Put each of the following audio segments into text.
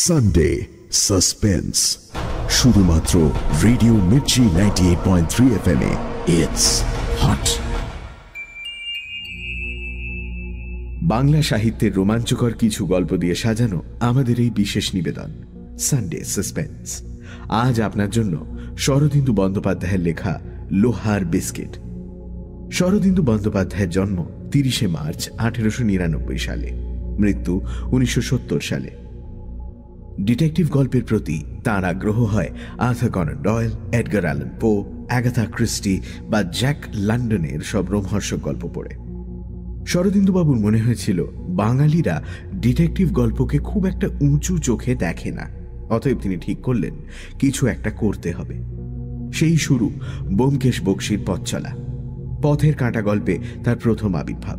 Sunday suspense, শুধুমাত্র radio Mirchi 98.3 FM A. It's hot. Bangla সাহিত্যের রোমাঞ্চকর কিছু গল্প দিয়ে সাজানো আমাদের এই বিশেষ নিবেদন সানডে সাসপেন্স। আজ আপনার জন্য শরদিন্দু বন্দ্যোপাধ্যায়ের লেখা লোহার বিস্কিট। শরদিন্দু বন্দ্যোপাধ্যায়ের জন্ম 30 মার্চ 1899 সালে, মৃত্যু 1970 সালে। ডিটেকটিভ গল্পের প্রতি তাঁর আগ্রহ হয় Arthur Canaan Doyle, Edgar Allan পো, অ্যাগাথা ক্রিস্টি বা জ্যাক লন্ডনের সব রোমহর্ষক গল্প পড়ে। শরদিন্দুবাবুর মনে হয়েছিল বাঙালিরা ডিটেকটিভ গল্পকে খুব একটা উঁচু চোখে দেখে না, অতএব তিনি ঠিক করলেন কিছু একটা করতে হবে। সেই শুরু ব্যোমকেশ বক্সীর পথ চলা। পথের কাঁটা গল্পে তার প্রথম আবির্ভাব।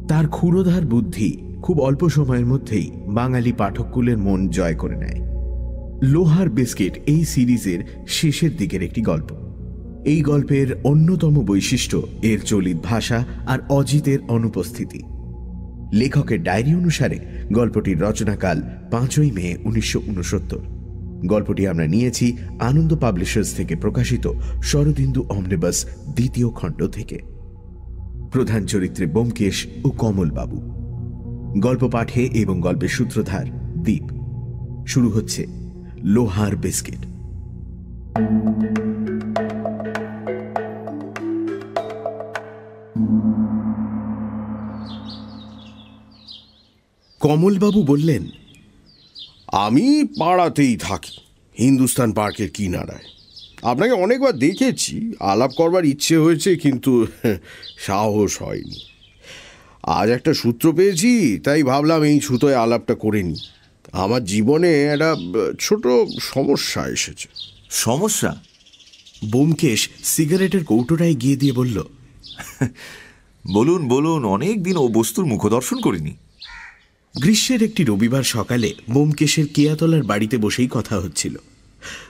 তার ক্ষুরোধার বুদ্ধি খুব অল্প সময়ের মধ্যেই বাঙালি পাঠককুলের মন জয় করে নেয়। লোহার বিস্কিট এই সিরিজের শেষের দিকের একটি গল্প। এই গল্পের অন্যতম বৈশিষ্ট্য এর চলিত ভাষা আর অজিতের অনুপস্থিতি। লেখকের ডায়েরি অনুসারে গল্পটির রচনাকাল 5 মে 1969। গল্পটি আমরা নিয়েছি আনন্দ পাবলিশার্স থেকে প্রকাশিত শরদিন্দু অমনিবাস দ্বিতীয় খণ্ড থেকে। প্রধান চরিত্রে ব্যোমকেশ ও কমল বাবু। গল্প পাঠে এবং গল্পের সূত্রধার দীপ। শুরু হচ্ছে লোহার বিস্কিট। কমলবাবু বললেন, আমি পাড়াতেই থাকি, হিন্দুস্তান পার্কের কিনারায়। আপনাকে অনেকবার দেখেছি, আলাপ করবার ইচ্ছে হয়েছে, কিন্তু সাহস হয়নি। আজ একটা সূত্র পেয়েছি, তাই ভাবলাম এই ছুতোয় আলাপটা করে নি। আমার জীবনে একটা ছোট সমস্যা এসেছে। সমস্যা? ব্যোমকেশ সিগারেটের কৌটোটায় গিয়ে দিয়ে বলল, বলুন বলুন, অনেক দিন ও বস্তুর মুখদর্শন করিনি। গ্রীষ্মের একটি রবিবার সকালে ব্যোমকেশের কেয়াতলার বাড়িতে বসেই কথা হচ্ছিল।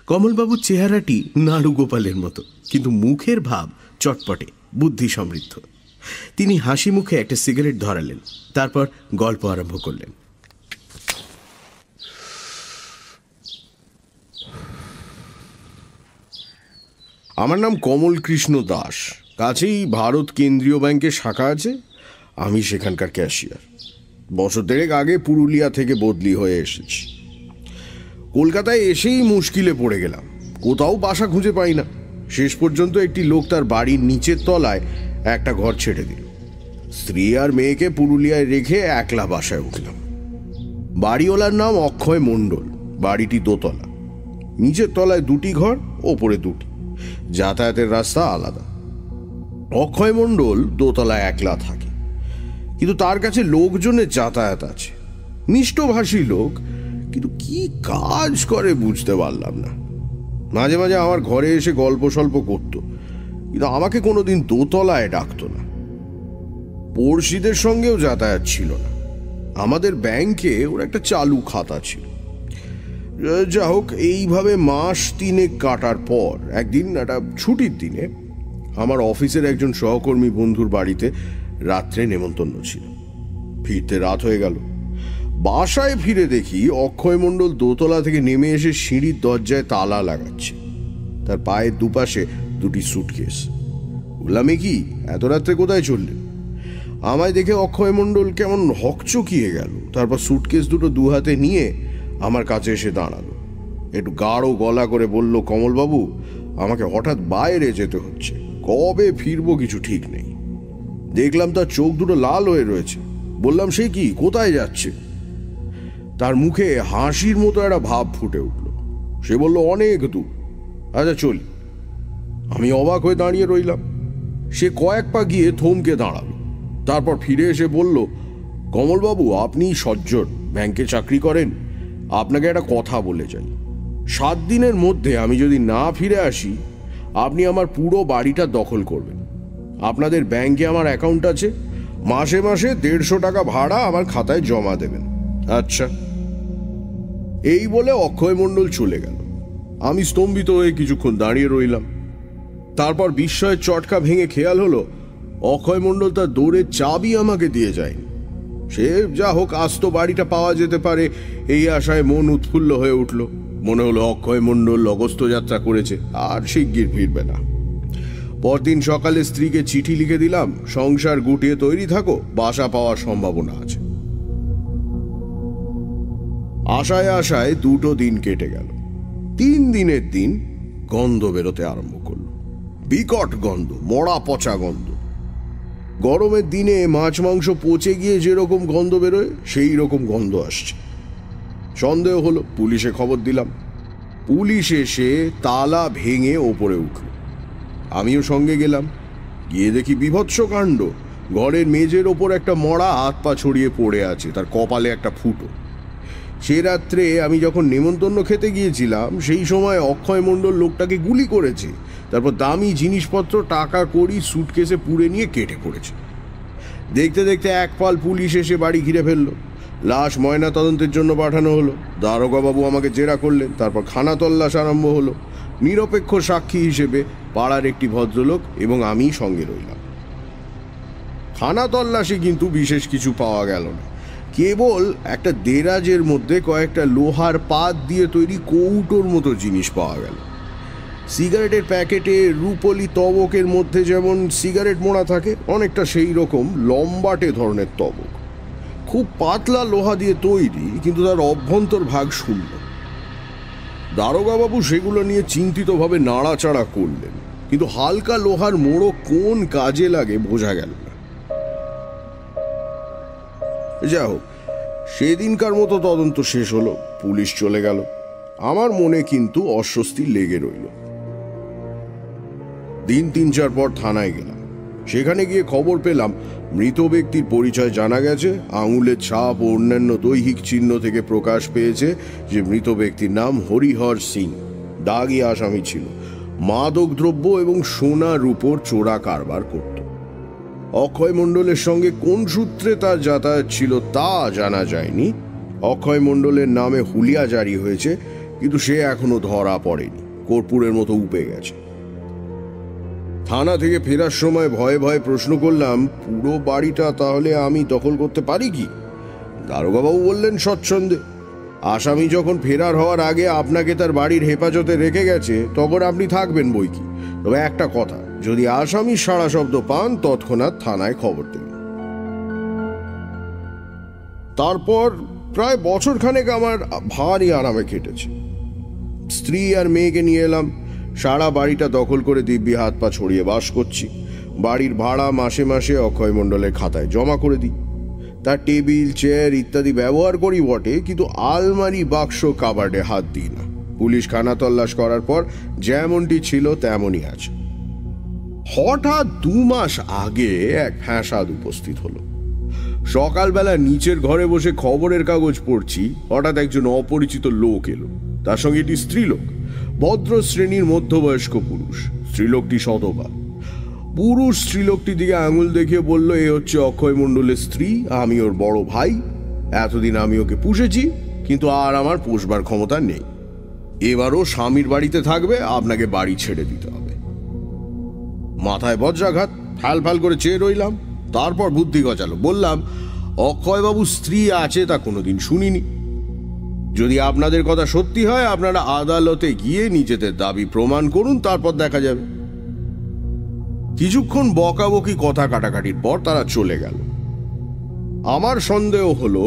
কমলবাবুর চেহারাটি নাড়ু গোপালের মতো, কিন্তু মুখের ভাব চটপটে, বুদ্ধি সমৃদ্ধ। তিনি হাসি মুখে একটা সিগারেট ধরালেন, তারপর গল্প আরম্ভ করলেন। আমার নাম কমল কৃষ্ণ দাস। কাছেই ভারত কেন্দ্রীয় ব্যাংকের শাখা আছে, আমি সেখানকার ক্যাশিয়ার। বছর দেড়েক আগে পুরুলিয়া থেকে বদলি হয়ে এসেছি। কলকাতায় এসেই মুশকিলে পড়ে গেলাম, কোথাও বাসা খুঁজে পাই না। শেষ পর্যন্ত একটি লোক তার বাড়ির নিচের তলায় একটা ঘর ছেড়ে দিল। স্ত্রী আর মেয়েকে পুরুলিয়ায় রেখে একলা বাসায় উঠলাম। বাড়িওয়ালার নাম অক্ষয় মণ্ডল। বাড়িটি দোতলা, নিচের তলায় 2টি ঘর, ওপরে 2টি। যাতায়াতের রাস্তা আলাদা। অক্ষয় মণ্ডল দোতলায় একলা থাকে, কিন্তু তার কাছে লোকজনের যাতায়াত আছে। মিষ্টভাষী লোক, কিন্তু কি কাজ করে বুঝতে পারলাম না। মাঝে মাঝে আমার ঘরে এসে গল্প সল্প করত, কিন্তু আমাকে কোনোদিন দোতলায় ডাকতো না। পড়শিদের সঙ্গেও যাতায়াত ছিল না। আমাদের ব্যাংকে ওর একটা চালু খাতা ছিল। যা হোক, এইভাবে মাস 3 কাটার পর একদিন একটা ছুটির দিনে আমার অফিসের একজন সহকর্মী বন্ধুর বাড়িতে রাত্রে নেমন্তন্ন ছিল। ফিরতে রাত হয়ে গেল। বাসায় ফিরে দেখি অক্ষয় মণ্ডল দোতলা থেকে নেমে এসে সিঁড়ির দরজায় তালা লাগাচ্ছে। তার পায়ের দুপাশে 2টি সুটকেস। বললাম, কি এত রাত্রে কোথায় চললেন? আমায় দেখে অক্ষয় মণ্ডল কেমন হকচকিয়ে গেল। তারপর সুটকেস দুটো 2 হাতে নিয়ে আমার কাছে এসে দাঁড়ালো। একটু গাঢ় গলা করে বলল, কমলবাবু, আমাকে হঠাৎ বাইরে যেতে হচ্ছে, কবে ফিরবো কিছু ঠিক নেই। দেখলাম তার চোখ দুটো লাল হয়ে রয়েছে। বললাম, সে কি, কোথায় যাচ্ছে? তার মুখে হাসির মতো একটা ভাব ফুটে উঠল। সে বলল, অনেক দূর। আচ্ছা চলি। আমি অবাক হয়ে দাঁড়িয়ে রইলাম। সে কয়েক পা গিয়ে থমকে দাঁড়ালো, তারপর ফিরে এসে বলল, কমলবাবু, আপনি সজ্জন, ব্যাংকে চাকরি করেন, আপনাকে একটা কথা বলে যাই। 7 দিনের মধ্যে আমি যদি না ফিরে আসি, আপনি আমার পুরো বাড়িটা দখল করবেন। আপনাদের ব্যাংকে আমার অ্যাকাউন্ট আছে, মাসে মাসে 150 টাকা ভাড়া আমার খাতায় জমা দেবেন। আচ্ছা। এই বলে অক্ষয় মণ্ডল চলে গেল। আমি স্তম্ভিত হয়ে কিছুক্ষণ দাঁড়িয়ে রইলাম। তারপর বিস্ময়ের চটকা ভেঙে খেয়াল হলো অক্ষয় মণ্ডল তার দৌড়ের চাবি আমাকে দিয়ে যায়নি। সে যা হোক, আজ তো বাড়িটা পাওয়া যেতে পারে এই আশায় মন উৎফুল্ল হয়ে উঠল। মনে হলো অক্ষয় মণ্ডল অগস্ত্য যাত্রা করেছে, আর শিগগির ফিরবে না। পরদিন সকালে স্ত্রীকে চিঠি লিখে দিলাম, সংসার গুটিয়ে তৈরি থাকো, বাসা পাওয়ার সম্ভাবনা আছে। আশায় আশায় 2 দিন কেটে গেল। 3 দিনের দিন গন্ধ বেরোতে আরম্ভ করলো, বিকট গন্ধ, মরা পচা গন্ধ। গরমের দিনে মাছ মাংস পচে গিয়ে যেরকম গন্ধ বেরোয় সেই রকম গন্ধ আসছে। সন্দেহ হলো, পুলিশে খবর দিলাম। পুলিশ এসে তালা ভেঙে ওপরে উঠল। আমিও সঙ্গে গেলাম। গিয়ে দেখি বিভৎস কাণ্ড। ঘরের মেঝের ওপর একটা মরা হাত পা ছড়িয়ে পড়ে আছে, তার কপালে একটা ফুটো। সে রাত্রে আমি যখন নেমন্তন্ন খেতে গিয়েছিলাম সেই সময় অক্ষয় মণ্ডল লোকটাকে গুলি করেছে, তারপর দামি জিনিসপত্র, টাকা কড়ি সুটকেসে পুড়ে নিয়ে কেটে পড়েছে। দেখতে দেখতে এক পাল পুলিশ এসে বাড়ি ঘিরে ফেললো। লাশ ময়না তদন্তের জন্য পাঠানো হলো। দারোগা বাবু আমাকে জেরা করলেন। তারপর খানা তল্লাশ আরম্ভ হলো। নিরপেক্ষ সাক্ষী হিসেবে পাড়ার একটি ভদ্রলোক এবং আমি সঙ্গে রইলাম। খানা তল্লাশে কিন্তু বিশেষ কিছু পাওয়া গেল না। কেবল একটা দেরাজের মধ্যে কয়েকটা লোহার পাত দিয়ে তৈরি কৌটোর মতো জিনিস পাওয়া গেল। সিগারেটের প্যাকেটে রূপলি তবকের মধ্যে যেমন সিগারেট মোড়া থাকে, অনেকটা সেই রকম লম্বাটে ধরনের তবক। খুব পাতলা লোহা দিয়ে তৈরি, কিন্তু তার অভ্যন্তর ভাগ শূন্য। দারোগাবাবু সেগুলো নিয়ে চিন্তিতভাবে নাড়াচাড়া করলেন, কিন্তু হালকা লোহার মোড়ক কোন কাজে লাগে বোঝা গেল না। যা হোক, সেদিনকার মতো তদন্ত শেষ হলো, পুলিশ চলে গেল। আমার মনে কিন্তু অস্বস্তি লেগে রইল। দিন 3-4 পর থানায় গেলাম। সেখানে গিয়ে খবর পেলাম মৃত ব্যক্তির পরিচয় জানা গেছে। আঙুলের ছাপ ও অন্যান্য দৈহিক চিহ্ন থেকে প্রকাশ পেয়েছে যে মৃত ব্যক্তির নাম হরিহর সিং। দাগি আসামি ছিল। মাদক দ্রব্য এবং সোনা রূপোর চোরা কারবার করত। অক্ষয় মণ্ডলের সঙ্গে কোন সূত্রে তার যাতায়াত ছিল তা জানা যায়নি। অক্ষয় মণ্ডলের নামে হুলিয়া জারি হয়েছে, কিন্তু সে এখনো ধরা পড়েনি, কর্পূরের মতো উপে গেছে। থানা থেকে ফেরার সময় ভয়ে ভয়ে প্রশ্ন করলাম, পুরো বাড়িটা তাহলে আমি দখল করতে পারি কি? দারোগাবাবু বললেন স্বচ্ছন্দে, আসামি যখন ফেরার হওয়ার আগে আপনাকে তার বাড়ির হেফাজতে রেখে গেছে তখন আপনি থাকবেন বই কি। তবে একটা কথা, যদি আসামি সাড়া শব্দ পান তৎক্ষণাৎ থানায় খবর দেবেন। তারপর প্রায় বছরখানেক আমার ভারী আরামে কেটেছে। স্ত্রী আর মেয়েকে নিয়ে এলাম। সারা বাড়িটা দখল করে দিব্যি হাত পা ছড়িয়ে বাস করছি। বাড়ির ভাড়া মাসে মাসে অক্ষয় মণ্ডলের খাতায় জমা করে দিই। তার টেবিল, চেয়ার ইত্যাদি ব্যবহার করি বটে, কিন্তু আলমারি, বাক্স, কাবার্ডে হাত দিই না। পুলিশ খানা তল্লাশ করার পর যেমনটি ছিল তেমনই আছে। হঠাৎ 2 মাস আগে এক ফ্যাসাদ উপস্থিত হলো। সকালবেলা নিচের ঘরে বসে খবরের কাগজ পড়ছি, হঠাৎ একজন অপরিচিত লোক এলো। তার সঙ্গে একটি স্ত্রীলোক, ভদ্র শ্রেণীর মধ্যবয়স্ক পুরুষ। স্ত্রীলোকটি সতবা। পুরুষ স্ত্রীলোকটি দিকে আঙুল দেখিয়ে বলল, এ হচ্ছে অক্ষয় মণ্ডলের স্ত্রী, আমি ওর বড় ভাই। এতদিন আমি ওকে পুষেছি, কিন্তু আর আমার পোষবার ক্ষমতা নেই। এবারও স্বামীর বাড়িতে থাকবে, আপনাকে বাড়ি ছেড়ে দিতে হবে। মাথায় বজ্রাঘাত, ফ্যাল ফ্যাল করে চেয়ে রইলাম। তারপর বুদ্ধি গজালো। বললাম, অক্ষয়বাবুর স্ত্রী আছে তা কোনোদিন শুনিনি। যদি আপনাদের কথা সত্যি হয় আপনারা আদালতে গিয়ে নিজেদের দাবি প্রমাণ করুন, তারপর দেখা যাবে। কিছুক্ষণ বকাবকি কথা কাটাকাটির পর তারা চলে গেল। আমার সন্দেহ হলো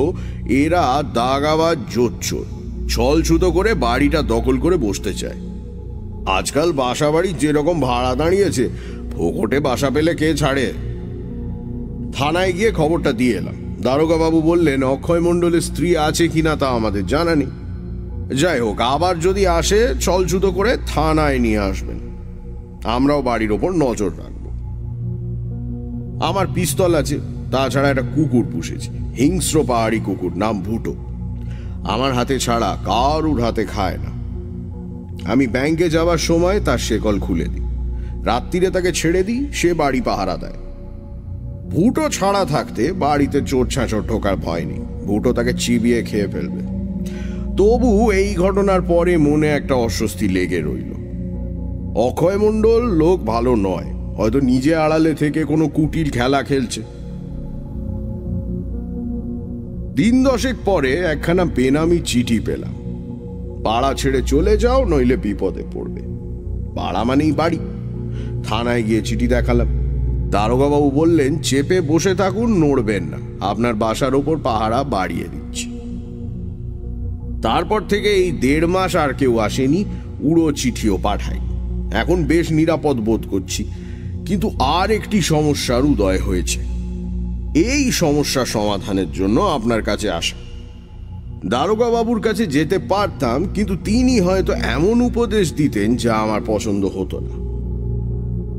এরা দাগাবাজ জোচ্চোর, ছলছুতো করে বাড়িটা দখল করে বসতে চায়। আজকাল বাসা বাড়ি যেরকম ভাড়া দাঁড়িয়েছে, ফোকটে বাসা পেলে কে ছাড়ে। থানায় গিয়ে খবরটা দিয়ে এলাম। দারোগা বাবু বললেন, অক্ষয় মণ্ডলের স্ত্রী আছে কিনা তা আমাদের জানা নেই। যাই হোক, আবার যদি আসে ছলছুতো করে থানায় নিয়ে আসবেন, আমরাও বাড়ির ওপর নজর রাখব। আমার পিস্তল আছে, তাছাড়া একটা কুকুর পুষেছি, হিংস্র পাহাড়ি কুকুর, নাম ভুটো। আমার হাতে ছাড়া কারুর হাতে খায় না। আমি ব্যাংকে যাওয়ার সময় তার শেকল খুলে দিই, রাত্রিরে তাকে ছেড়ে দিই, সে বাড়ি পাহারা দেয়। ভুটো ছাড়া থাকতে বাড়িতে চোর ছাঁচর ঢোকার ভয় নেই, ভুটো তাকে চিবিয়ে খেয়ে ফেলবে। তবু এই ঘটনার পরে মনে একটা অস্বস্তি লেগে রইল। অক্ষয় মণ্ডল লোক ভালো নয়, হয়তো নিজে আড়ালে থেকে কোনো কুটিল খেলা খেলছে। দিন 10 পরে একখানা বেনামি চিঠি পেলাম, পাড়া ছেড়ে চলে যাও নইলে বিপদে পড়বে। পাড়া মানেই বাড়ি। থানায় গিয়ে চিঠি দেখালাম। দারোগাবাবু বললেন, চেপে বসে থাকুন, নড়বেন না, আপনার বাসার ওপর পাহারা বাড়িয়ে দিচ্ছি। তারপর থেকে এই 1.5 মাস আর কেউ আসেনি, উড়ো চিঠিও পাঠায়নি। এখন বেশ নিরাপদ বোধ করছি। কিন্তু আর একটি সমস্যার উদয় হয়েছে। এই সমস্যা সমাধানের জন্য আপনার কাছে আসা। দারোগা বাবুর কাছে যেতে পারতাম, কিন্তু তিনি হয়তো এমন উপদেশ দিতেন যা আমার পছন্দ হতো না।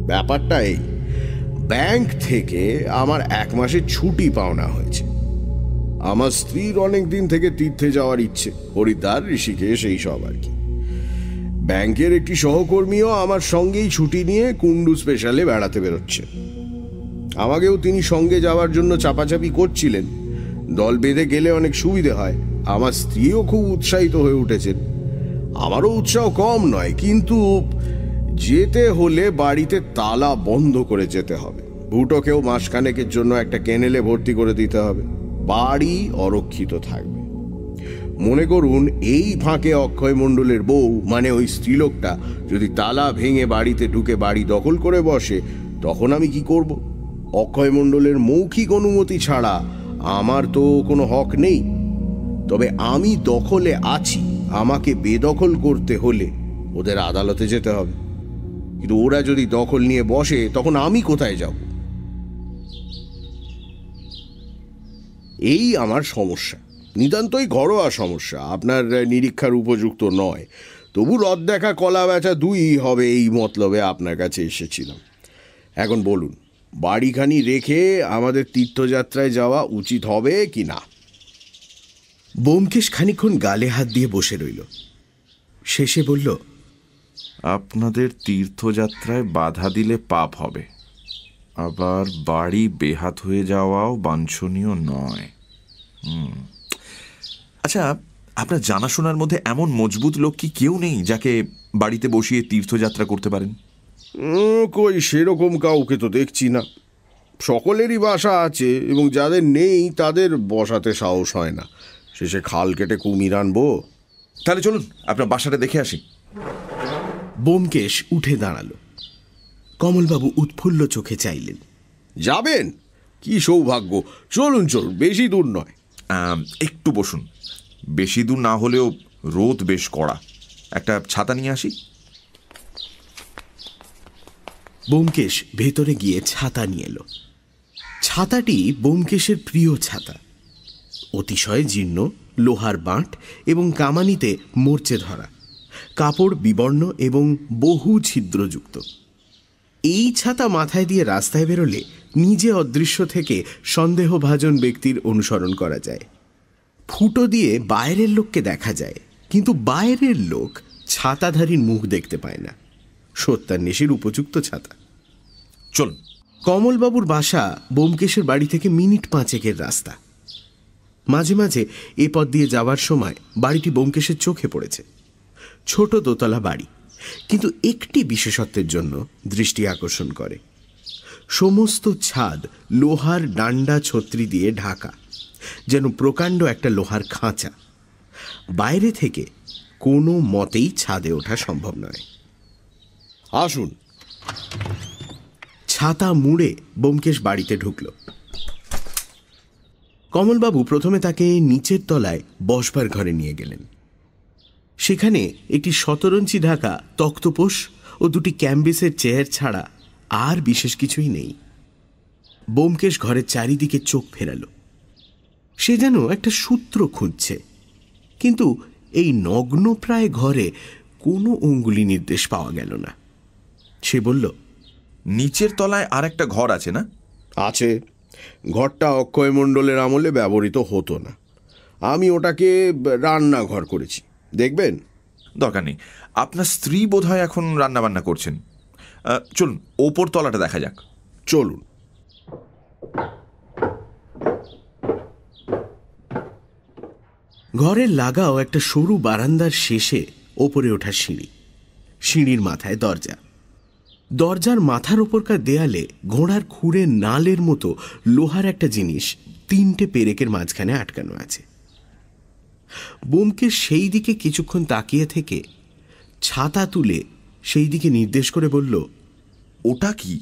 ব্যাপারটা এই, ব্যাংক থেকে আমার 1 মাসের ছুটি পাওনা হয়েছে। আমার স্ত্রীর অনেক দিন থেকে তীর্থে যাওয়ার ইচ্ছে, হরিদ্বার, ঋষিকেশ, এই সব আর কি। ব্যাংকের একটি সহকর্মীও আমার সঙ্গেই ছুটি নিয়ে কুন্ডু স্পেশালে বেড়াতে বেরোচ্ছে। আমাকেও তিনি সঙ্গে যাওয়ার জন্য চাপাচাপি করছিলেন। দল বেঁধে গেলে অনেক সুবিধে হয়। আমার স্ত্রীও খুব উৎসাহিত হয়ে উঠেছেন। আমারও উৎসাহ কম নয়, কিন্তু যেতে হলে বাড়িতে তালা বন্ধ করে যেতে হবে। ভুটোকেও মাসখানেকের জন্য একটা কেনেলে ভর্তি করে দিতে হবে। বাড়ি অরক্ষিত থাকবে। মনে করুন, এই ফাঁকে অক্ষয় মণ্ডলের বউ, মানে ওই স্ত্রীলোকটা, যদি তালা ভেঙে বাড়িতে ঢুকে বাড়ি দখল করে বসে, তখন আমি কি করব? অক্ষয় মণ্ডলের মৌখিক অনুমতি ছাড়া আমার তো কোনো হক নেই। তবে আমি দখলে আছি, আমাকে বেদখল করতে হলে ওদের আদালতে যেতে হবে। কিন্তু ওরা যদি দখল নিয়ে বসে, তখন আমি কোথায় যাব? এই আমার সমস্যা। নিতান্তই ঘরোয়া সমস্যা, আপনার নিরীক্ষার উপযুক্ত নয়। তবু রদ দেখা কলা বেচা দুই হবে, এই মতলবে আপনার কাছে এসেছিলাম। এখন বলুন, বাড়িখানি রেখে আমাদের তীর্থযাত্রায় যাওয়া উচিত হবে কি না? ব্যোমকেশ খানিকক্ষণ গালে হাত দিয়ে বসে রইল। শেষে বলল, আপনাদের তীর্থযাত্রায় বাধা দিলে পাপ হবে, আবার বাড়ি বেহাত হয়ে যাওয়াও বাঞ্ছনীয় নয়। আচ্ছা, আপনার জানাশোনার মধ্যে এমন মজবুত লোক কি কেউ নেই যাকে বাড়িতে বসিয়ে তীর্থযাত্রা করতে পারেন? কই সেরকম কাউকে তো দেখছি না। সকলেরই বাসা আছে, এবং যাদের নেই তাদের বসাতে সাহস হয় না। শেষে খাল কেটে কুমির আনবো? তাহলে চলুন আপনার বাসাটা দেখে আসি। ব্যোমকেশ উঠে দাঁড়ালো। কমলবাবু উৎফুল্ল চোখে চাইলেন। যাবেন? কি সৌভাগ্য! চলুন চলুন, বেশি দূর নয়। একটু বসুন। বেশি দূর না হলেও রোদ বেশ কড়া। একটা ছাতা নিয়ে আসি। ব্যোমকেশ ভেতরে গিয়ে ছাতা নিয়ে এলো। ছাতাটি ব্যোমকেশের প্রিয় ছাতা। অতিশয় জীর্ণ, লোহার বাঁট এবং কামানিতে মরচে ধরা, কাপড় বিবর্ণ এবং বহু ছিদ্রযুক্ত। এই ছাতা মাথায় দিয়ে রাস্তায় বেরোলে নিজে অদৃশ্য থেকে সন্দেহভাজন ব্যক্তির অনুসরণ করা যায়। ফুটো দিয়ে বাইরের লোককে দেখা যায়, কিন্তু বাইরের লোক ছাতাধারীর মুখ দেখতে পায় না। সত্যান্বেষীর উপযুক্ত ছাতা। চলুন। কমলবাবুর বাসা ব্যোমকেশের বাড়ি থেকে মিনিট 5 রাস্তা। মাঝে মাঝে এ পথ দিয়ে যাওয়ার সময় বাড়িটি ব্যোমকেশের চোখে পড়েছে। ছোট দোতলা বাড়ি, কিন্তু একটি বিশেষত্বের জন্য দৃষ্টি আকর্ষণ করে। সমস্ত ছাদ লোহার ডান্ডা ছত্রি দিয়ে ঢাকা, যেন প্রকাণ্ড একটা লোহার খাঁচা। বাইরে থেকে কোনো মতেই ছাদে ওঠা সম্ভব নয়। আসুন। ছাতা মুড়ে ব্যোমকেশ বাড়িতে ঢুকল। কমলবাবু প্রথমে তাকে নিচের তলায় বসবার ঘরে নিয়ে গেলেন। সেখানে একটি শতরঞ্চি ঢাকা তক্তপোষ ও 2টি ক্যাম্বিসের চেয়ার ছাড়া আর বিশেষ কিছুই নেই। ব্যোমকেশ ঘরের চারিদিকে চোখ ফেরাল। সে যেন একটা সূত্র খুঁজছে, কিন্তু এই নগ্নপ্রায় ঘরে কোনো অঙ্গুলি নির্দেশ পাওয়া গেল না। সে বলল, নিচের তলায় আর একটা ঘর আছে না? আছে। ঘরটা অক্ষয় মণ্ডলের আমলে ব্যবহৃত হতো না। আমি ওটাকে রান্নাঘর করেছি। দেখবেন? দরকার নেই। আপনার স্ত্রী বোধহয় এখন রান্নাবান্না করছেন। চলুন ওপর তলাটা দেখা যাক। চলুন। ঘরের লাগাও একটা সরু বারান্দার শেষে ওপরে ওঠা সিঁড়ি। সিঁড়ির মাথায় দরজা। দরজার মাথার ওপরকার দেয়ালে ঘোড়ার খুঁড়ে নালের মতো লোহার একটা জিনিস 3টে পেরেকের মাঝখানে আটকানো আছে। ব্যোমকেশ সেই দিকে কিছুক্ষণ তাকিয়ে থেকে ছাতা তুলে সেই দিকে নির্দেশ করে বলল, ওটা কি?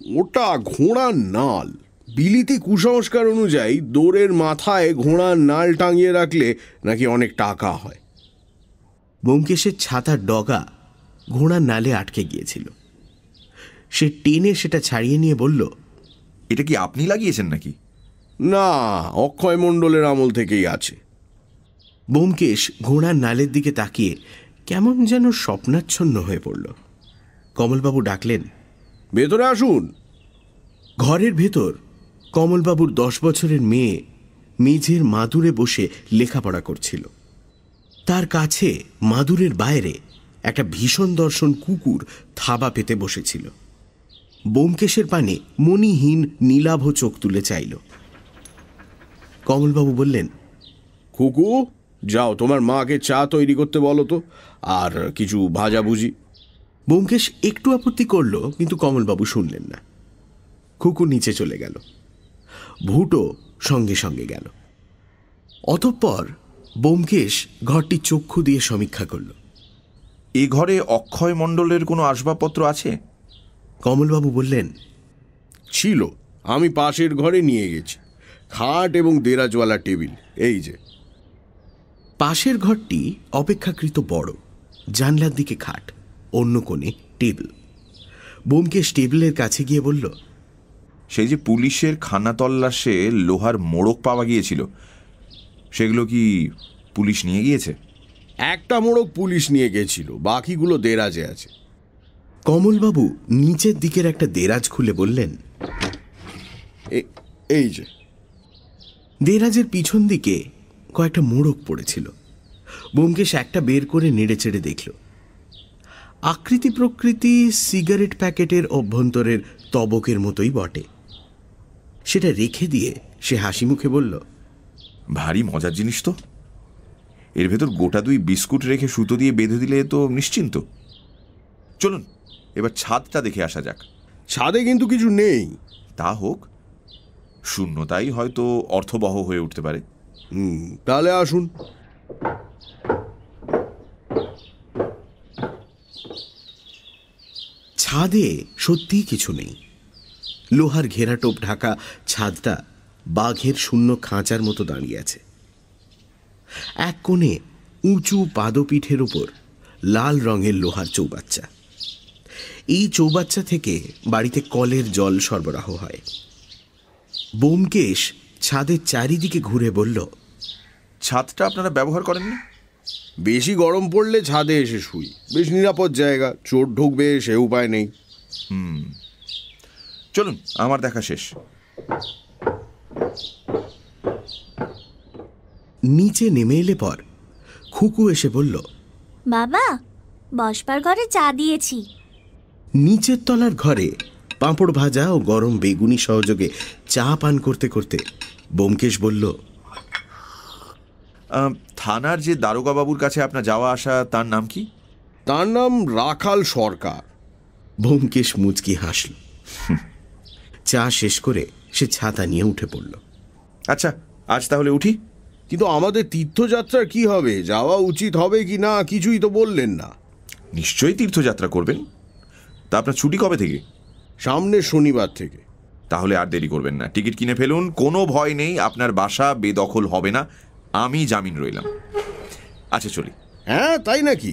ওটা ঘোড়ার নাল। বিলিতি কুসংস্কার অনুযায়ী দোরের মাথায় ঘোড়ার নাল টাঙিয়ে রাখলে নাকি অনেক টাকা হয়। ব্যোমকেশের ছাতার ডগা ঘোড়ার নালে আটকে গিয়েছিল। সে টেনে সেটা ছাড়িয়ে নিয়ে বলল, এটা কি আপনি লাগিয়েছেন নাকি? না, অক্ষয় মণ্ডলের আমল থেকেই আছে। ব্যোমকেশ ঘোড়ার নালের দিকে তাকিয়ে কেমন যেন স্বপ্নাচ্ছন্ন হয়ে পড়ল। কমলবাবু ডাকলেন, ভেতরে আসুন। ঘরের ভেতর কমলবাবুর 10 বছরের মেয়ে মেঝের মাদুরে বসে লেখাপড়া করছিল। তার কাছে মাদুরের বাইরে একটা ভীষণ দর্শন কুকুর থাবা পেতে বসেছিল। ব্যোমকেশের পানে মণিহীন নীলাভ চোখ তুলে চাইল। কমলবাবু বললেন, খুকু, যাও তোমার মাকে চা তৈরি করতে বলো তো, আর কিছু ভাজাভুজি। ব্যোমকেশ একটু আপত্তি করল, কিন্তু কমলবাবু শুনলেন না। খুকু নিচে চলে গেল। ভুটো সঙ্গে সঙ্গে গেল। অতঃপর ব্যোমকেশ ঘরটি চক্ষু দিয়ে সমীক্ষা করল। এ ঘরে অক্ষয় মণ্ডলের কোনো আসবাবপত্র আছে? কমলবাবু বললেন, ছিল, আমি পাশের ঘরে নিয়ে গেছি। খাট এবং দেরাজওয়ালা টেবিল এই যে। পাশের ঘরটি অপেক্ষাকৃত বড়। জানলার দিকে খাট, অন্য কোণে টেবিল। ব্যোমকেশ টেবিলের কাছে গিয়ে বলল, সেই যে পুলিশের খানা তল্লাশে লোহার মোড়ক পাওয়া গিয়েছিল, সেগুলো কি পুলিশ নিয়ে গিয়েছে? একটা মোড়ক পুলিশ নিয়ে গেছিল, বাকিগুলো দেরাজে আছে। কমলবাবু নিচের দিকের একটা দেরাজ খুলে বললেন, এই যে। দেরাজের পিছন দিকে কয়েকটা মোড়ক পড়েছিল। ব্যোমকেশ একটা বের করে নেড়ে চেড়ে দেখল। আকৃতি প্রকৃতি সিগারেট প্যাকেটের অভ্যন্তরের তবকের মতোই বটে। সেটা রেখে দিয়ে সে হাসি মুখে বলল, ভারী মজার জিনিস তো। এর ভেতর গোটা 2 বিস্কুট রেখে সুতো দিয়ে বেঁধে দিলে তো নিশ্চিন্ত। চলুন এবার ছাদটা দেখে আসা যাক। ছাদে কিন্তু কিছু নেই। তা হোক, শূন্যতাই হয়তো অর্থবহ হয়ে উঠতে পারে। তাহলে আসুন। ছাদে সত্যিই কিছু নেই। লোহার ঘেরাটোপ ঢাকা ছাদটা বাঘের শূন্য খাঁচার মতো দাঁড়িয়ে আছে। এক কোণে উঁচু পাদপীঠের উপর লাল রঙের লোহার চৌবাচ্চা। এই চৌবাচ্চা থেকে বাড়িতে কলের জল সরবরাহ হয়। ব্যোমকেশ ছাদের চারিদিকে ঘুরে বলল, ছাদটা আপনারা ব্যবহার করেননি? বেশি গরম পড়লে ছাদে এসে শুই, বেশ নিরাপদ জায়গা। চোর ঢুকবে সে উপায় নেই। চলুন, আমার দেখা শেষ। নিচে নেমে এলে পর খুকু এসে বলল, বাবা, বসবার ঘরে চা দিয়েছি। নিচের তলার ঘরে পাঁপড় ভাজা ও গরম বেগুনি সহযোগে চা পান করতে করতে ব্যোমকেশ বলল, থানার যে দারোগা বাবুর কাছে আপনার যাওয়া আসা, তার নাম কি? তার নাম রাখাল সরকার। ব্যোমকেশ মুচকি হাসল। চা শেষ করে সে ছাতা নিয়ে উঠে পড়ল। আচ্ছা, আজ তাহলে উঠি। কিন্তু আমাদের তীর্থযাত্রার কি হবে? যাওয়া উচিত হবে কি না কিছুই তো বললেন না। নিশ্চয়ই তীর্থযাত্রা করবেন। তা আপনার ছুটি কবে থেকে? সামনের শনিবার থেকে। তাহলে আর দেরি করবেন না, টিকিট কিনে ফেলুন। কোনো ভয় নেই, আপনার বাসা বেদখল হবে না, আমি জামিন রইলাম। আচ্ছা চলি। হ্যাঁ, তাই নাকি?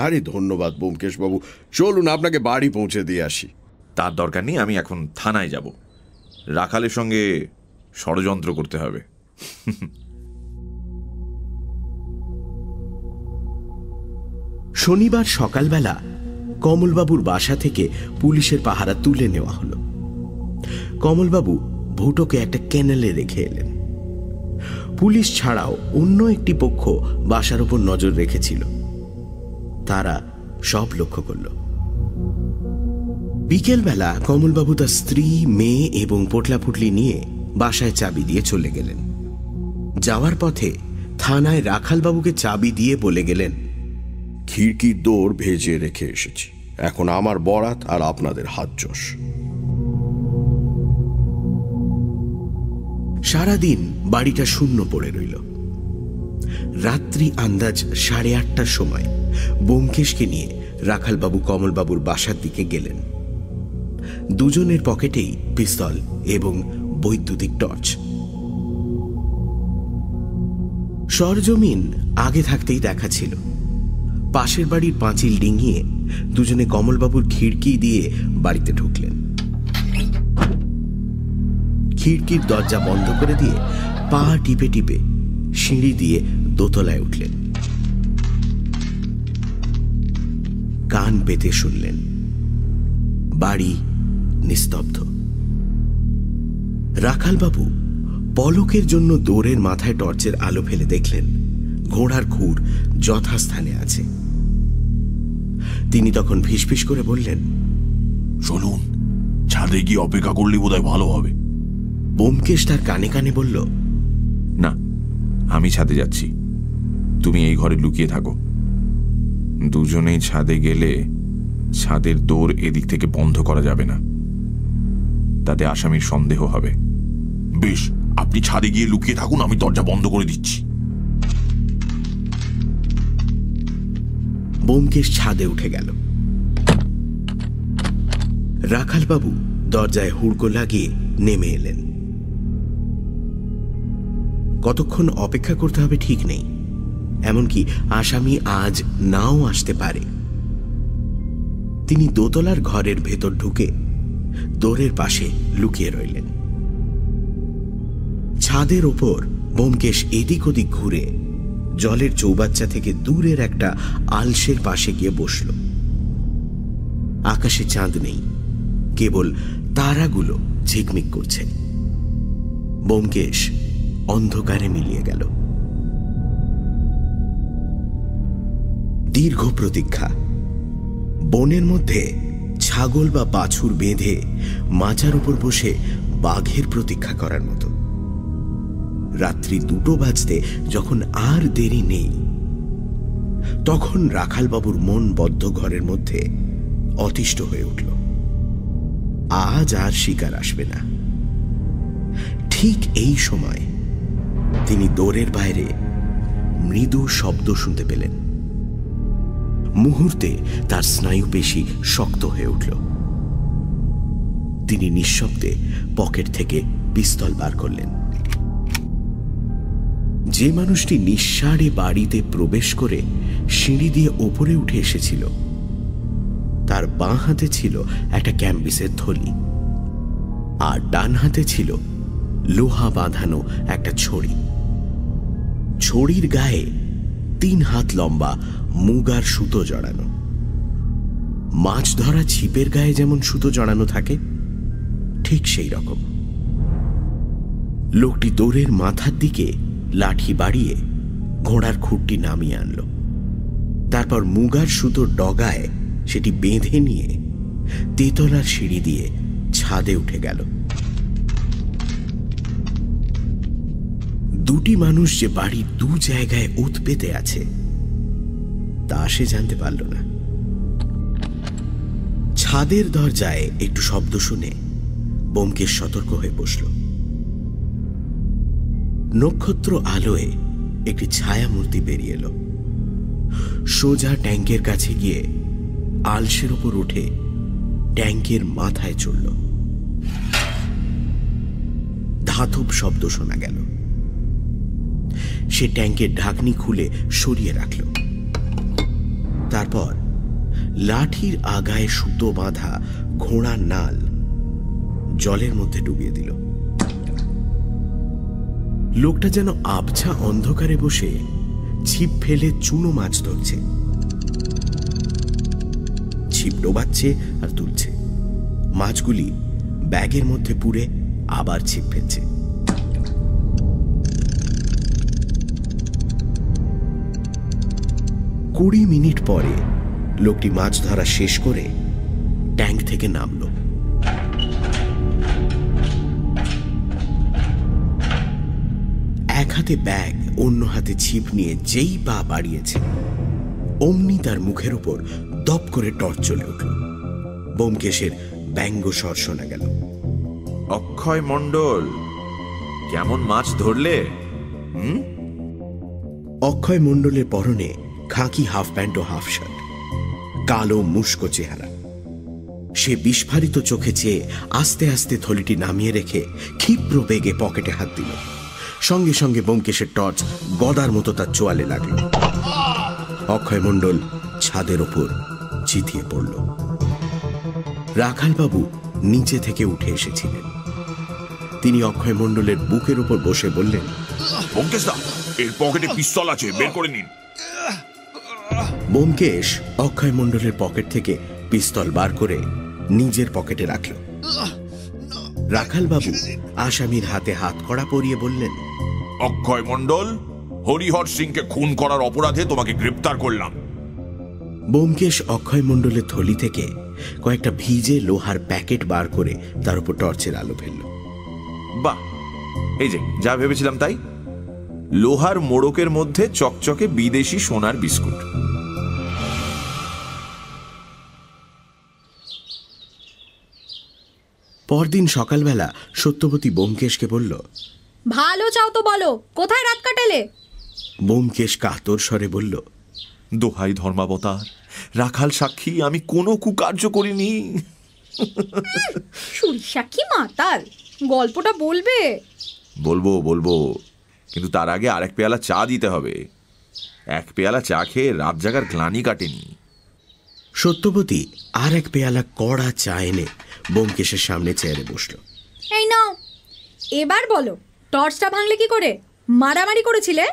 আরে ধন্যবাদ ব্যোমকেশ বাবু। চলুন আপনাকে বাড়ি পৌঁছে দিয়ে আসি। তার দরকার নেই, আমি এখন থানায় যাব। রাখালের সঙ্গে ষড়যন্ত্র করতে হবে। শনিবার সকালবেলা কমলবাবুর বাসা থেকে পুলিশের পাহারা তুলে নেওয়া হলো। কমলবাবু ভুটোকে একটা ক্যানেলে রেখে এলেন। পুলিশ ছাড়াও অন্য একটি পক্ষ বাসার উপর নজর রেখেছিল। তারা সব লক্ষ্য করল। বিকেলবেলা কমলবাবু তার স্ত্রী, মেয়ে এবং পোটলাপুটলি নিয়ে বাসায় চাবি দিয়ে চলে গেলেন। যাওয়ার পথে থানায় রাখালবাবুকে চাবি দিয়ে বলে গেলেন, খিড়কির দৌড় ভেজে রেখে এসেছি, এখন আমার বরাত আর আপনাদের হাত যশ। সারাদিন বাড়িটা শূন্য পড়ে রইল। রাত্রি আন্দাজ 8:30টার সময় ব্যোমকেশকে নিয়ে রাখালবাবু কমলবাবুর বাসার দিকে গেলেন। দুজনের পকেটেই পিস্তল এবং বৈদ্যুতিক টর্চ। সরজমিন আগে থাকতেই দেখা ছিল। পাশের বাড়ির পাঁচিল ডিঙিয়ে দুজনে কমলবাবুর খিড়কি দিয়ে বাড়িতে ঢুকলেন। খিড়কির দরজা বন্ধ করে দিয়ে পা টিপে টিপে সিঁড়ি দিয়ে দোতলায় উঠলেন। কান পেতে শুনলেন। বাড়ি নিস্তব্ধ। রাখালবাবু পলকের জন্য দৌড়ের মাথায় টর্চের আলো ফেলে দেখলেন ঘোড়ার খুর যথাস্থানে আছে। তিনি তখন ফিসফিস করে বললেন, চলুন, ছাদে গিয়ে অপেক্ষা করলে বোধহয় ভালো হবে। ব্যোমকেশ তার কানে কানে বলল, না, আমি ছাদে যাচ্ছি, তুমি এই ঘরে লুকিয়ে থাকো। দুজনেই ছাদে গেলে ছাদের দৌড় এদিক থেকে বন্ধ করা যাবে না, তাতে আসামির সন্দেহ হবে। বেশ, আপনি ছাদে গিয়ে লুকিয়ে থাকুন, আমি দরজা বন্ধ করে দিচ্ছি। ব্যোমকেশ ছাদে উঠে গেল। রাখালবাবু দরজায় হুড়কো লাগিয়ে নেমে এলেন। কতক্ষণ অপেক্ষা করতে হবে ঠিক নেই, এমনকি আসামি আজ নাও আসতে পারে। তিনি দোতলার ঘরের ভেতর ঢুকে দোরের পাশে লুকিয়ে রইলেন। ছাদের ওপর ব্যোমকেশ এদিক ওদিক ঘুরে জলের চৌবাচ্চা থেকে দূরের একটা আলসের পাশে গিয়ে বসল। আকাশে চাঁদ নেই, কেবল তারাগুলো ঝিকমিক করছে। ব্যোমকেশ অন্ধকারে মিলিয়ে গেল। দীর্ঘ প্রতীক্ষা। বনের মধ্যে ছাগল বা বাছুর বেঁধে মাচার উপর বসে বাঘের প্রতীক্ষা করার মতো। রাত্রি 2টো বাজতে যখন আর দেরি নেই, তখন রাখালবাবুর মন বদ্ধ ঘরের মধ্যে অতিষ্ঠ হয়ে উঠল। আজ আর শিকার আসবে না। ঠিক এই সময় তিনি দোরের বাইরে মৃদু শব্দ শুনতে পেলেন। মুহূর্তে তার স্নায়ুপেশি শক্ত হয়ে উঠল। তিনি নিঃশব্দে পকেট থেকে পিস্তল বার করলেন। যে মানুষটি নিঃসাড়ে বাড়িতে প্রবেশ করে সিঁড়ি দিয়ে ওপরে উঠে এসেছিল, তার বাঁ হাতে ছিল একটা ক্যাম্বিসের থলি, আর ডান হাতে ছিল লোহা বাঁধানো একটা ছড়ি। ছড়ির গায়ে 3 হাত লম্বা মুগার সুতো জড়ানো। মাছ ধরা ছিপের গায়ে যেমন সুতো জড়ানো থাকে, ঠিক সেই রকম। লোকটি দৌড়ের মাথার দিকে লাঠি বাড়িয়ে ঘোড়ার খুঁটটি নামিয়ে আনল। তারপর মুগার সুতোর ডগায় সেটি বেঁধে নিয়ে তেতলার সিঁড়ি দিয়ে ছাদে উঠে গেল। দুটি মানুষ যে বাড়ির 2 জায়গায় ওত পেতে আছে তা সে জানতে পারল না। ছাদের দরজায় একটু শব্দ শুনে ব্যোমকেশ সতর্ক হয়ে বসল। নক্ষত্র আলোয় একটি ছায়ামূর্তি বেরিয়ে এলো। সোজা ট্যাঙ্কের কাছে গিয়ে আলসের উপর উঠে ট্যাঙ্কের মাথায় চড়ল। ধাতব শব্দ শোনা গেল। সে ট্যাঙ্কের ঢাকনি খুলে সরিয়ে রাখল। তারপর লাঠির আগায় সুতো বাঁধা ঘোড়ার নাল জলের মধ্যে ডুবিয়ে দিল। লোকটা যেন আবছা অন্ধকারে বসে ছিপ ফেলে চুনো মাছ ধরছে। ছিপ ডোবাচ্ছে আর তুলছে। মাছগুলি ব্যাগের মধ্যে পুরে আবার ছিপ ফেলছে। কুড়ি মিনিট পরে লোকটি মাছ ধরা শেষ করে ট্যাঙ্ক থেকে নামল। এক হাতে ব্যাগ, অন্য হাতে ছিপ নিয়ে যেই পা বাড়িয়েছে, অমনি তার মুখের উপর দপ করে টর্চ জ্বলে উঠল। ব্যোমকেশের ব্যঙ্গ স্বর শোনা গেল। অক্ষয় মণ্ডল, কেমন মাছ ধরলে? অক্ষয় মণ্ডলের পরনে খাকি হাফ প্যান্ট ও হাফ শার্ট, কালো মুস্কো চেহারা। সে বিস্ফারিত চোখে চেয়ে আস্তে আস্তে থলিটি নামিয়ে রেখে ক্ষিপ্র বেগে পকেটে হাত দিল। সঙ্গে সঙ্গে ব্যোমকেশের টর্চ গদার মতো তার চোয়ালে লাগল। অক্ষয় মণ্ডল ছাদের ওপর চিতিয়ে পড়ল। রাখালবাবু নিচে থেকে উঠে এসেছিলেন। তিনি অক্ষয় মণ্ডলের বুকের উপর বসে বললেন, ব্যোমকেশ দা, এর পকেটে পিস্তল আছে, বের করে নিন। ব্যোমকেশ অক্ষয় মণ্ডলের পকেট থেকে পিস্তল বার করে নিজের পকেটে রাখল। রাখালবাবু আসামির হাতে হাত কড়া পরিয়ে বললেন, অক্ষয় মণ্ডল, হরিহর সিংকে খুন করার অপরাধে তোমাকে গ্রেপ্তার করলাম। ব্যোমকেশ অক্ষয় মণ্ডলের থলি থেকে কয়েকটা ভিজে লোহার প্যাকেট বার করে তার উপর টর্চের আলো ফেলল। বাহ, এই যে যা ভেবেছিলাম তাই, লোহার মোড়কের মধ্যে চকচকে বিদেশি সোনার বিস্কুট। পরদিন সকালবেলা সত্যবতী ব্যোমকেশকে বলল, ভালো চাও তো বলো, কোথায় রাত কাটালে? ব্যোমকেশ কাতর স্বরে বলল, দোহাই ধর্মাবতার, রাখাল সাক্ষী, আমি কোনো কুকার্য করিনি। সুরি সাক্ষী মাতাল, গল্পটা বলবে? বলবো বলবো, কিন্তু তার আগে আরেক পেয়ালা চা দিতে হবে। এক পেয়ালা চা খেয়ে রাত জাগার গ্লানি কাটেনি। সত্যবতী আর এক পেয়ালা কড়া চা এনে ব্যোমকেশের সামনে চেয়ারে বসল। এই নাও, এবার বলো, টর্চটা ভাঙলে কি করে? মারামারি করেছিলে?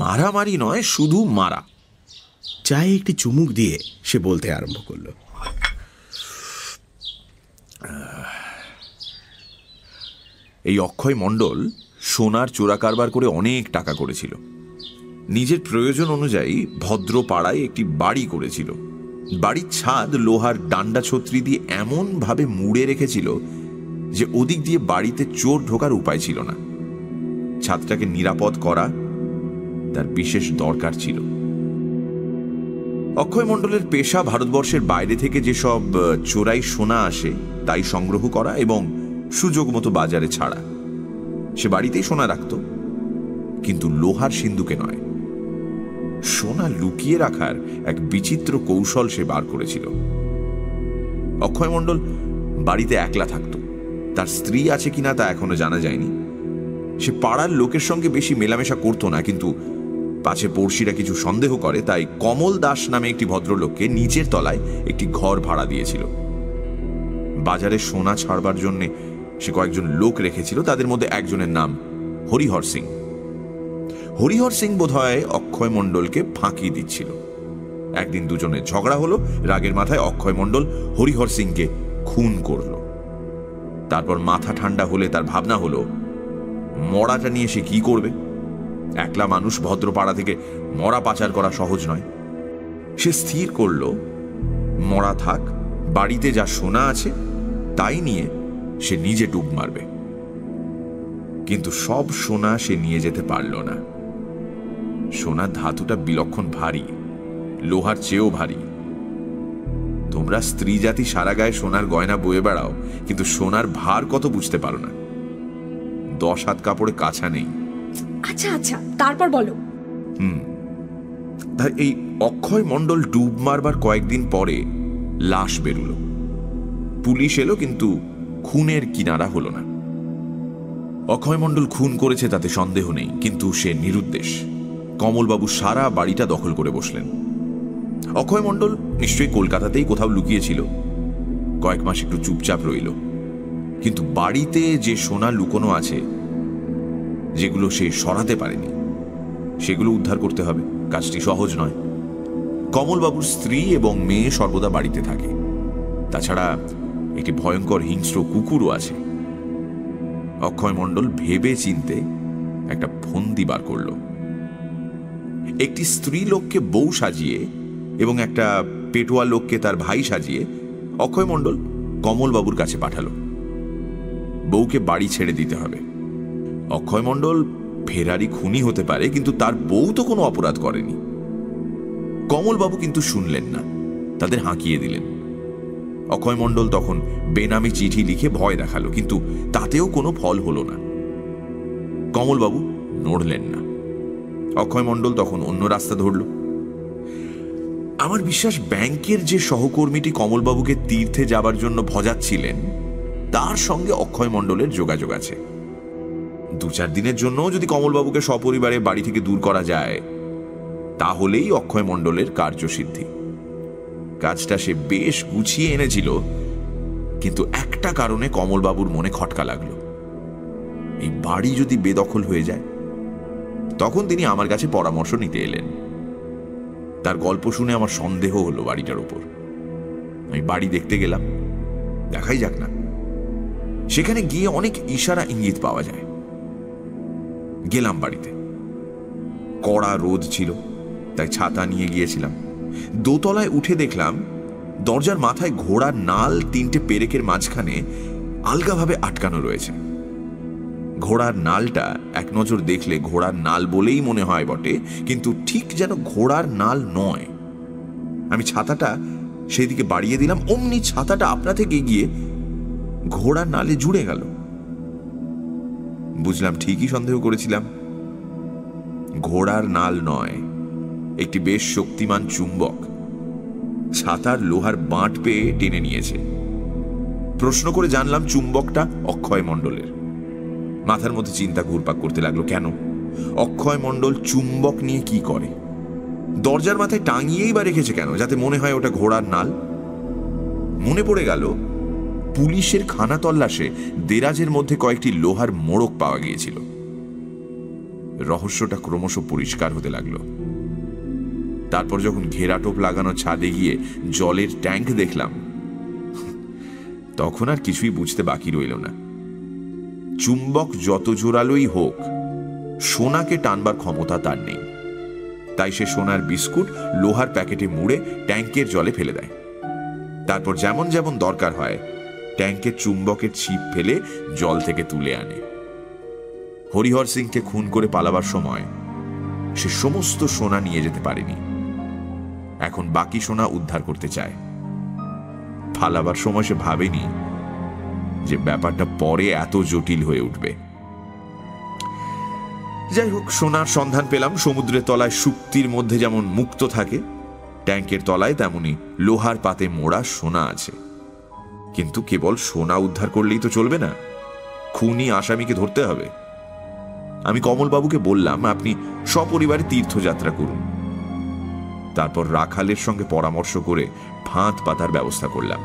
মারামারি নয়, শুধু মারা। চায়ে একটি চুমুক দিয়ে সে বলতে আরম্ভ করল, এই অক্ষয় মণ্ডল সোনার চোরা কারবার করে অনেক টাকা করেছিল। নিজের প্রয়োজন অনুযায়ী ভদ্র পাড়ায় একটি বাড়ি করেছিল। বাড়ির ছাদ লোহার ডান্ডা ছত্রি দিয়ে এমন ভাবে মুড়ে রেখেছিল যে ওদিক দিয়ে বাড়িতে চোর ঢোকার উপায় ছিল না। ছাদটাকে নিরাপদ করা তার বিশেষ দরকার ছিল। অক্ষয় মণ্ডলের পেশা ভারতবর্ষের বাইরে থেকে যেসব চোরাই সোনা আসে তাই সংগ্রহ করা এবং সুযোগ মতো বাজারে ছাড়া। সে বাড়িতেই সোনা রাখত, কিন্তু লোহার সিন্ধুকে নয়। সোনা লুকিয়ে রাখার এক বিচিত্র কৌশল সে বার করেছিল। অক্ষয় মণ্ডল বাড়িতে একলা থাকত। তার স্ত্রী আছে কিনা তা এখনো জানা যায়নি। সে পাড়ার লোকের সঙ্গে বেশি মেলামেশা করত না, কিন্তু পাছে পড়শিরা কিছু সন্দেহ করে তাই কমল দাস নামে একটি ভদ্রলোককে নিচের তলায় একটি ঘর ভাড়া দিয়েছিল। বাজারে সোনা ছাড়বার জন্য সে কয়েকজন লোক রেখেছিল। তাদের মধ্যে একজনের নাম হরিহর সিং। হরিহর সিং বোধহয় অক্ষয় মণ্ডলকে ফাঁকি দিচ্ছিল। একদিন দুজনের ঝগড়া হলো। রাগের মাথায় অক্ষয় মণ্ডল হরিহর সিংকে খুন করল। তারপর মাথা ঠান্ডা হলে তার ভাবনা হলো মরাটা নিয়ে সে কি করবে। একলা মানুষ, ভদ্রপাড়া থেকে মরা পাচার করা সহজ নয়। সে স্থির করল মরা থাক, বাড়িতে যা সোনা আছে তাই নিয়ে সে নিজে ডুব মারবে। কিন্তু সব সোনা সে নিয়ে যেতে পারল না। সোনার ধাতুটা বিলক্ষণ ভারী, লোহার চেয়েও ভারী। তোমরা স্ত্রী জাতি সারা গায়ে সোনার গয়না বয়ে বেড়াও, কিন্তু সোনার ভার কত বুঝতে পারো না। 10 হাত কাপড়ে কাছা নেই। আচ্ছা আচ্ছা, তারপর বলো। তাই এই অক্ষয় মণ্ডল ডুব মারবার কয়েকদিন পরে লাশ বেরুলো। পুলিশ এলো, কিন্তু খুনের কিনারা হলো না। অক্ষয় মণ্ডল খুন করেছে তাতে সন্দেহ নেই, কিন্তু সে নিরুদ্দেশ। কমলবাবু সারা বাড়িটা দখল করে বসলেন। অক্ষয় মণ্ডল নিশ্চয়ই কলকাতাতেই কোথাও লুকিয়েছিল। কয়েক মাস একটু চুপচাপ রইল, কিন্তু বাড়িতে যে সোনা লুকোনো আছে, যেগুলো সে সরাতে পারেনি, সেগুলো উদ্ধার করতে হবে। কাজটি সহজ নয়। কমলবাবুর স্ত্রী এবং মেয়ে সর্বদা বাড়িতে থাকে। তাছাড়া একটি ভয়ঙ্কর হিংস্র কুকুরও আছে। অক্ষয় মণ্ডল ভেবে চিনতে একটা ফন্দি বার করল। একটি স্ত্রী লোককে বউ সাজিয়ে এবং একটা পেটোয়া লোককে তার ভাই সাজিয়ে অক্ষয় মণ্ডল কমলবাবুর কাছে পাঠালো। বউকে বাড়ি ছেড়ে দিতে হবে। অক্ষয় মণ্ডল ফেরারি খুনি হতে পারে, কিন্তু তার বউ তো কোনো অপরাধ করেনি। কমলবাবু কিন্তু শুনলেন না, তাদের হাঁকিয়ে দিলেন। অক্ষয় মণ্ডল তখন বেনামি চিঠি লিখে ভয় দেখালো, কিন্তু তাতেও কোনো ফল হলো না। কমলবাবু নড়লেন না। অক্ষয় মণ্ডল তখন অন্য রাস্তা ধরল। আমার বিশ্বাস ব্যাংকের যে সহকর্মীটি কমলবাবুকে তীর্থে যাবার জন্য ভজাচ্ছিলেন তার সঙ্গে অক্ষয় মণ্ডলের যোগাযোগ আছে। 2-4 দিনের জন্য যদি কমলবাবুকে সপরিবারে বাড়ি থেকে দূর করা যায় তাহলেই অক্ষয় মণ্ডলের কার্যসিদ্ধি। কাজটা সে বেশ গুছিয়ে এনেছিল, কিন্তু একটা কারণে কমলবাবুর মনে খটকা লাগলো। এই বাড়ি যদি বেদখল হয়ে যায়, তখন তিনি আমার কাছে পরামর্শ নিতে এলেন। তার গল্প শুনে আমার সন্দেহ হলো বাড়িটার উপর। আমি বাড়ি দেখতে গেলাম। দেখাই যাক না। সেখানে গিয়ে অনেক ইশারা ইঙ্গিত পাওয়া যায়। গেলাম বাড়িতে। কড়া রোদ ছিল, তাই ছাতা নিয়ে গিয়েছিলাম। দোতলায় উঠে দেখলাম দরজার মাথায় ঘোড়ার নাল 3টে পেরেকের মাঝখানে আলগাভাবে আটকানো রয়েছে। ঘোড়ার নালটা এক নজর দেখলে ঘোড়ার নাল বলেই মনে হয় বটে, কিন্তু ঠিক যেন ঘোড়ার নাল নয়। আমি ছাতাটা সেদিকে বাড়িয়ে দিলাম, অমনি ছাতাটা আপনা থেকে গিয়ে ঘোড়ার নালে জুড়ে গেল। বুঝলাম ঠিকই সন্দেহ করেছিলাম। ঘোড়ার নাল নয়, একটি বেশ শক্তিমান চুম্বক ছাতার লোহার বাঁট পেয়ে টেনে নিয়েছে। প্রশ্ন করে জানলাম চুম্বকটা অক্ষয় মণ্ডলের। মাথার মধ্যে চিন্তা ঘুরপাক করতে লাগলো, কেন অক্ষয় মণ্ডল চুম্বক নিয়ে কি করে? দরজার মাথায় টাঙিয়েই বা রেখেছে কেন, যাতে মনে হয় ওটা ঘোড়ার নাল? মনে পড়ে গেল পুলিশের খানা তল্লাশে দেরাজের মধ্যে কয়েকটি লোহার মোড়ক পাওয়া গিয়েছিল। রহস্যটা ক্রমশ পরিষ্কার হতে লাগলো। তারপর যখন ঘেরাটোপ লাগানো ছাদে গিয়ে জলের ট্যাঙ্ক দেখলাম, তখন আর কিছুই বুঝতে বাকি রইল না। চুম্বক যত জোরালোই হোক, সোনাকে টানবার ক্ষমতা তার নেই। তাই সে সোনার বিস্কুট লোহার প্যাকেটে মুড়ে ট্যাঙ্কের জলে ফেলে দেয়। তারপর যেমন যেমন দরকার হয় ট্যাঙ্কের চুম্বকের ছিপ ফেলে জল থেকে তুলে আনে। হরিহর সিংকে খুন করে পালাবার সময় সে সমস্ত সোনা নিয়ে যেতে পারেনি। এখন বাকি সোনা উদ্ধার করতে চায়। পালাবার সময় সে ভাবেনি যে ব্যাপারটা পরে এত জটিল হয়ে উঠবে। যাই হোক, সোনার সন্ধান পেলাম। সমুদ্রের তলায় শুক্তির মধ্যে যেমন মুক্ত থাকে, ট্যাঙ্কের তলায় তেমনি লোহার পাতে মোড়া সোনা আছে। কিন্তু কেবল সোনা উদ্ধার করলেই তো চলবে না, খুনি আসামিকে ধরতে হবে। আমি কমলবাবুকে বললাম, আপনি সপরিবারে তীর্থযাত্রা করুন। তারপর রাখালের সঙ্গে পরামর্শ করে ফাঁদ পাতার ব্যবস্থা করলাম।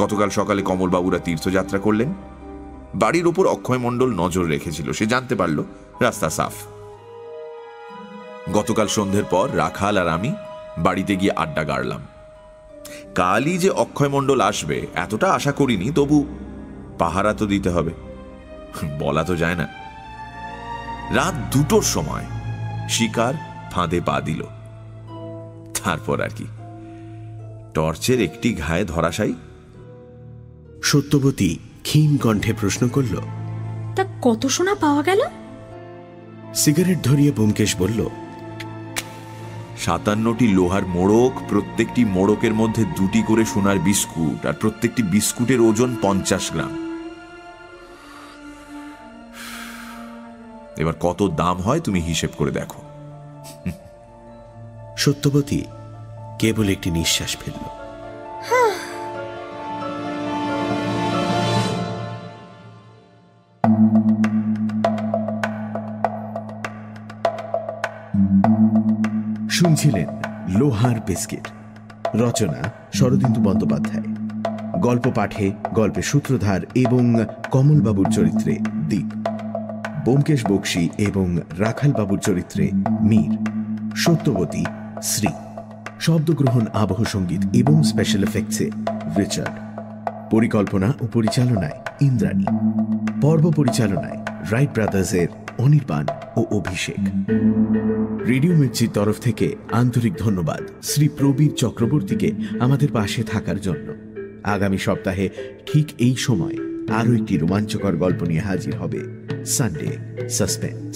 গতকাল সকালে কমলবাবুরা তীর্থযাত্রা করলেন। বাড়ির ওপর অক্ষয় মণ্ডল নজর রেখেছিল। সে জানতে পারল রাস্তা সাফ। গতকাল সন্ধ্যের পর রাখাল আর আমি বাড়িতে গিয়ে আড্ডা গাড়লাম। কালই যে অক্ষয় মণ্ডল আসবে এতটা আশা করিনি, তবু পাহারা তো দিতে হবে, বলা তো যায় না। রাত 2টোর সময় শিকার ফাঁদে পা দিল। তারপর আর কি, টর্চের একটি ঘায়ে ধরাশায়ী। সত্যবতী ক্ষীণ কণ্ঠে প্রশ্ন করল, তা কত সোনা পাওয়া গেল? সিগারেট ধরিয়ে ব্যোমকেশ বলল, 57টি লোহার মোড়ক, প্রত্যেকটি মোড়কের মধ্যে 2টি করে সোনার বিস্কুট, আর প্রত্যেকটি বিস্কুটের ওজন 50 গ্রাম। এবার কত দাম হয় তুমি হিসেব করে দেখো। সত্যবতী কেবল একটি নিঃশ্বাস ফেলল। শুনছিলেন লোহার বিস্কিট। রচনা শরদিন্দু বন্দ্যোপাধ্যায়। গল্প পাঠে গল্পের সূত্রধার এবং কমলবাবুর চরিত্রে দীপ, ব্যোমকেশ বক্সী এবং রাখালবাবুর চরিত্রে মীর, সত্যবতী শ্রী, শব্দগ্রহণ, আবহ সঙ্গীত এবং স্পেশাল এফেক্টসে রিচার্ড, পরিকল্পনা ও পরিচালনায় ইন্দ্রাণী, পর্ব পরিচালনায় রাইট ব্রাদার্সের অনির্বাণ ও অভিষেক। রেডিও মির্চির তরফ থেকে আন্তরিক ধন্যবাদ শ্রী প্রবীর চক্রবর্তীকে আমাদের পাশে থাকার জন্য। আগামী সপ্তাহে ঠিক এই সময় আরও একটি রোমাঞ্চকর গল্প নিয়ে হাজির হবে সানডে সাসপেন্স।